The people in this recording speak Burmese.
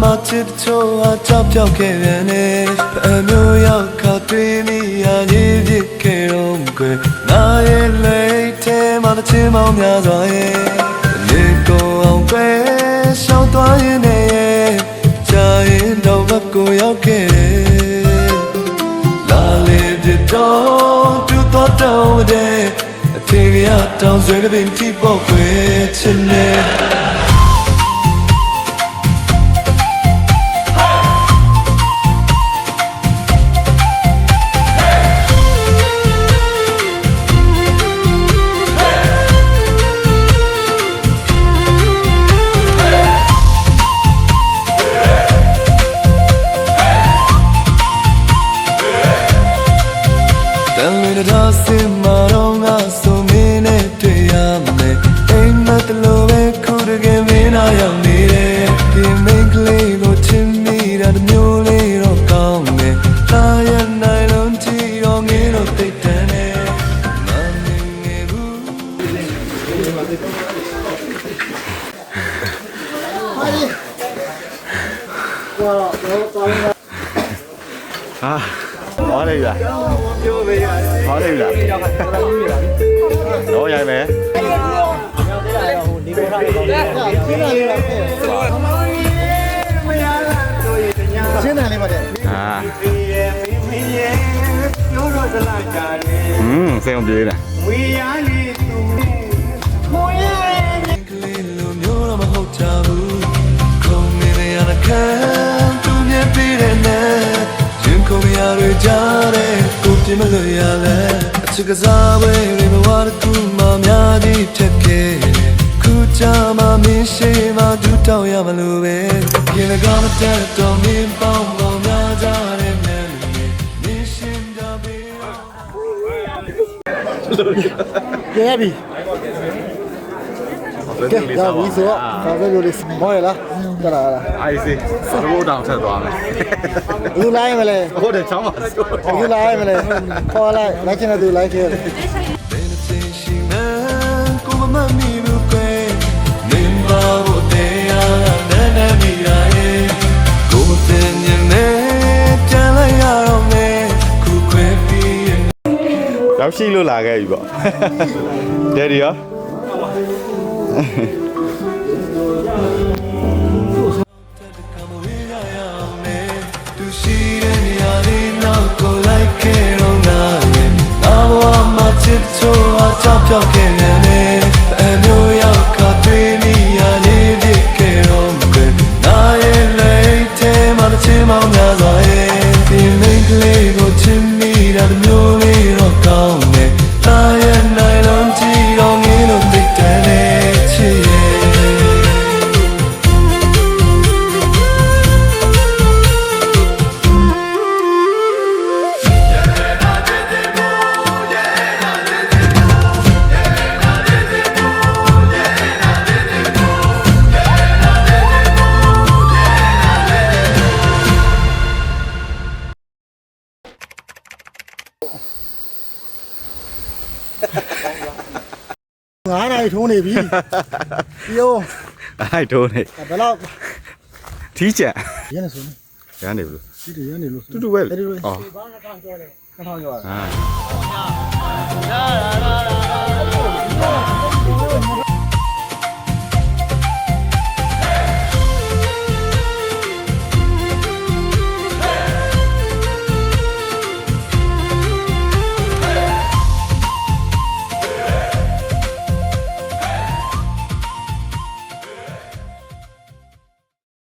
မှာချစ်ချိုးအကြောက်ပြောက်ခဲ့ပြန်နေအမျိုးရောက်ခါတွေ့မိရရေးဖြစ်ခဲ့တော့ကွယ်ငါရဲ့လက်ထဲမှာတစ်ချင်းပေါင်းများစွာရဲ့လေကိုအောင်ကွယ်ရှောင်းသွားရင်လည်းကြာရင်တော့ဘက်ကိုရောက်ခဲ့တယ်လာလေတဲ့တော့ပြတ်တော့တဲ့အထေရတောင်ဆွဲကပင်ထိပေါ့ကွယ်ချင်နေဒါစင်မာတော့ငါဆိုမင်းနဲ့တွေ့ရမယ်အိမ်မတလို့ပဲခုတကယ်မင်းနာရောက်နေတယ်ဒီမိန်းကလေးကိုချစ်မိတာတမျိုးလေးတော့ကောင်းတယ်လာရနိုင်လုံးကြည့်တော့ငင်းတော့သိတဲ့နဲ့မမင်းငယ်ဘူးဟာ好嘞啦，好嘞啦，攞嘢未？先来你把的。啊。聲咁遠啊！ကိုမရရကြတဲ့ကိုပြမလို့ရလဲအချစ်ကစားဝဲတွေဘဝတစ်ခုမှများကြီးထက်ခဲ့ခုချာမှမင်းရှိမှဒူးတောင်းရမလို့ပဲရင်လည်းကောင်းတဲ့တော်မင်းပေါင်းပေါင်းများကြတဲ့မင်းမင်းရှင်ကြပြီရပြီကဲဒါဝီဆိုတော့ဒါပဲလို့လေးမောရလားတလားလား အိုင်စီဘိုးတောင်ဆက်သွားမယ် ဘူးလိုက်မလဲ ဟုတ်တယ်ချောင်းပါစို့ ဘူးလိုက်မလဲခေါ်လိုက်ချင်တဲ့သူလိုက်ခဲ့ကိုမမမီဘူးကွယ်မင်းပါဖို့တရားနဲ့နဲ့မိရရဲ့ကိုမတင်ရင်လည်းပြန်လိုက်ရတော့မယ်ခုခွဲပြီးရောက်ရှိလို့လာခဲ့ပြီပေါ့ဒယ်ဒီရောသူရှိတဲ့နေရာလေးနောက်ကိုလိုက်ခဲ့တော့ငါရဲ့ငါဘဝမှာချစ်ချိုးအကြောက်ပြောက်ခဲ့တယ်အမျိုးရောက်ခါတွေ့မိရလေးဖြစ်ခဲ့တော့ကွယ်ငါရဲ့လက်ထဲမှာတစ်ချင်းပေါင်းများစွာရဲ့ဒီမိန်းကလေးကိုချစ်မိတာတမျိုးလေးတော့ကောင်းတယ်လာရဲ့နိုင်လုံးကြည့်တော့ငင်းလို့သိတဲ့ချစ်ရဲ့ငါးနိုင်ထုံးနေပြီပြော အိုက်ထိုးနေ ဘယ်တော့ ထီးကျန် ရနေဆိုနေ ရမ်းနေဘူး ဒီရနေလို့ တူတူပဲလေဩ2000ကျော်တယ်2000ကျော်အာ